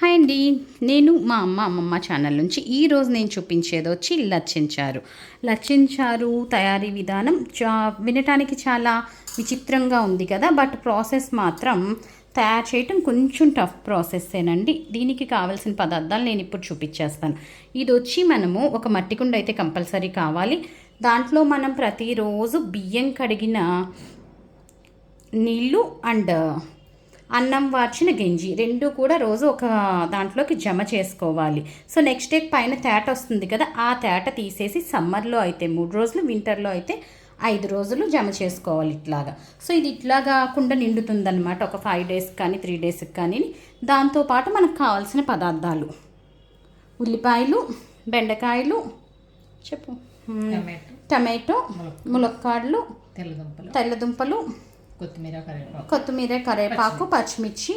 Hi అండి. నేను మా అమ్మమ్మ ఛానల్ నుంచి ఈరోజు నేను చూపించేది వచ్చి లచ్చించారు తయారీ విధానం వినటానికి చాలా విచిత్రంగా ఉంది కదా, బట్ ప్రాసెస్ మాత్రం తయారు చేయటం కొంచెం టఫ్ ప్రాసెస్సేనండి. దీనికి కావాల్సిన పదార్థాలు నేను ఇప్పుడు చూపించేస్తాను. ఇది వచ్చి మనము ఒక మట్టి కుండ అయితే కంపల్సరీ కావాలి. దాంట్లో మనం ప్రతిరోజు బియ్యం కడిగిన నీళ్ళు అండ్ అన్నం వార్చిన గంజి రెండు కూడా రోజు ఒక దాంట్లోకి జమ చేసుకోవాలి. సో నెక్స్ట్ డే పైన తేట వస్తుంది కదా, ఆ తేట తీసేసి సమ్మర్లో అయితే 3 రోజులు, వింటర్లో అయితే 5 రోజులు జమ చేసుకోవాలి ఇట్లాగా. సో ఇది ఇట్లా కాకుండా నిండుతుందన్నమాట ఒక 5 డేస్ కానీ 3 డేస్కి కానీ. దాంతోపాటు మనకు కావాల్సిన పదార్థాలు ఉల్లిపాయలు, బెండకాయలు, చెప్పు, టమాటో, ములక్కాడలు, తెల్లదుంపలు, కొత్తిమీర, కరివేపాకు, పచ్చిమిర్చి,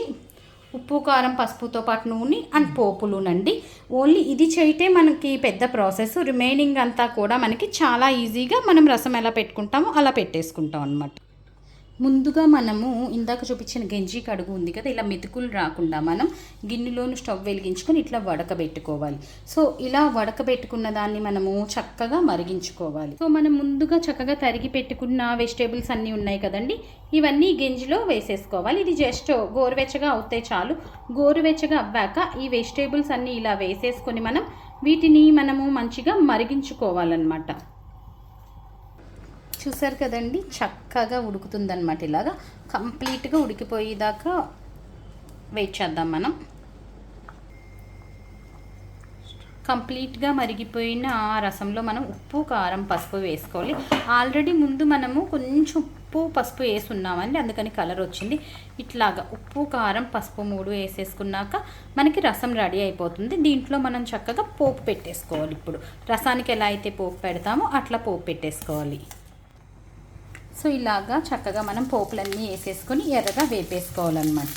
ఉప్పు, కారం, పసుపుతో పాటు నూనె అండ్ పోపులునండి. ఓన్లీ ఇది చేయటే మనకి పెద్ద ప్రాసెస్. రిమైనింగ్ అంతా కూడా మనకి చాలా ఈజీగా మనం రసం ఎలా పెట్టుకుంటామో అలా పెట్టేసుకుంటాం అనమాట. ముందుగా మనము ఇందాక చూపించిన గంజి కడుగు ఉంది కదా, ఇలా మెతుకులు రాకుండా మనం గిన్నెలోను స్టవ్ వెలిగించుకొని ఇట్లా వడకబెట్టుకోవాలి. సో ఇలా వడకబెట్టుకున్న దాన్ని మనము చక్కగా మరిగించుకోవాలి. సో మనం ముందుగా చక్కగా తరిగి పెట్టుకున్న వెజిటేబుల్స్ అన్నీ ఉన్నాయి కదండి, ఇవన్నీ గంజిలో వేసేసుకోవాలి. ఇది జస్ట్ గోరువెచ్చగా అవుతే చాలు. గోరువెచ్చగా అవ్వాక ఈ వెజిటేబుల్స్ అన్నీ ఇలా వేసేసుకొని వీటిని మనము మంచిగా మరిగించుకోవాలన్నమాట. చూసారు కదండి, చక్కగా ఉడుకుతుందన్నమాట. ఇలాగా కంప్లీట్గా ఉడికిపోయేదాకా వెయిట్ చేద్దాం మనం. కంప్లీట్గా మరిగిపోయిన రసంలో మనం ఉప్పు, కారం, పసుపు వేసుకోవాలి. ఆల్రెడీ ముందు మనము కొంచెం ఉప్పు, పసుపు వేసున్నామండి, అందుకని కలర్ వచ్చింది. ఇట్లాగా ఉప్పు, కారం, పసుపు 3 వేసేసుకున్నాక మనకి రసం రెడీ అయిపోతుంది. దీంట్లో మనం చక్కగా పోపు పెట్టేసుకోవాలి. ఇప్పుడు రసానికి ఎలా అయితే పోపు పెడతామో అట్లా పోపు పెట్టేసుకోవాలి. సో ఇలాగా చక్కగా మనం పోపులన్నీ వేసేసుకొని ఎర్రగా వేపేసుకోవాలన్నమాట.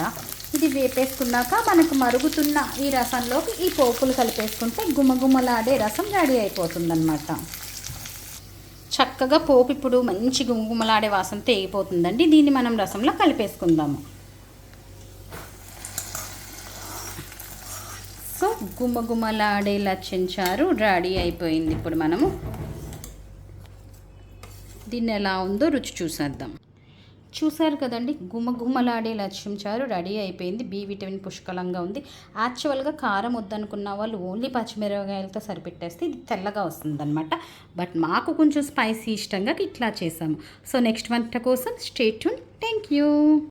ఇది వేపేసుకున్నాక మనకు మరుగుతున్న ఈ రసంలోకి ఈ పోపులు కలిపేసుకుంటే గుమగుమలాడే రసం రెడీ అయిపోతుందన్నమాట. చక్కగా పోపు ఇప్పుడు మంచి గుమగుమలాడే వాసనతో వేగిపోతుందండి. దీన్ని మనం రసంలో కలిపేసుకుందాము. సో గుమగుమలాడే లచ్చించారు రెడీ అయిపోయింది. ఇప్పుడు మనము దీన్ని ఎలా ఉందో రుచి చూసేద్దాం. చూసారు కదండి, గుమగుమలాడే లచ్చించారు రెడీ అయిపోయింది. బి విటమిన్ పుష్కలంగా ఉంది. యాక్చువల్గా కారం వద్దనుకున్న వాళ్ళు ఓన్లీ పచ్చిమిరపకాయలతో సరిపెట్టేస్తే ఇది తెల్లగా వస్తుందన్నమాట. బట్ మాకు కొంచెం స్పైసీ ఇష్టంగా ఇట్లా చేసాము. సో నెక్స్ట్ వంట కోసం స్టే ట్యూన్. Thank you.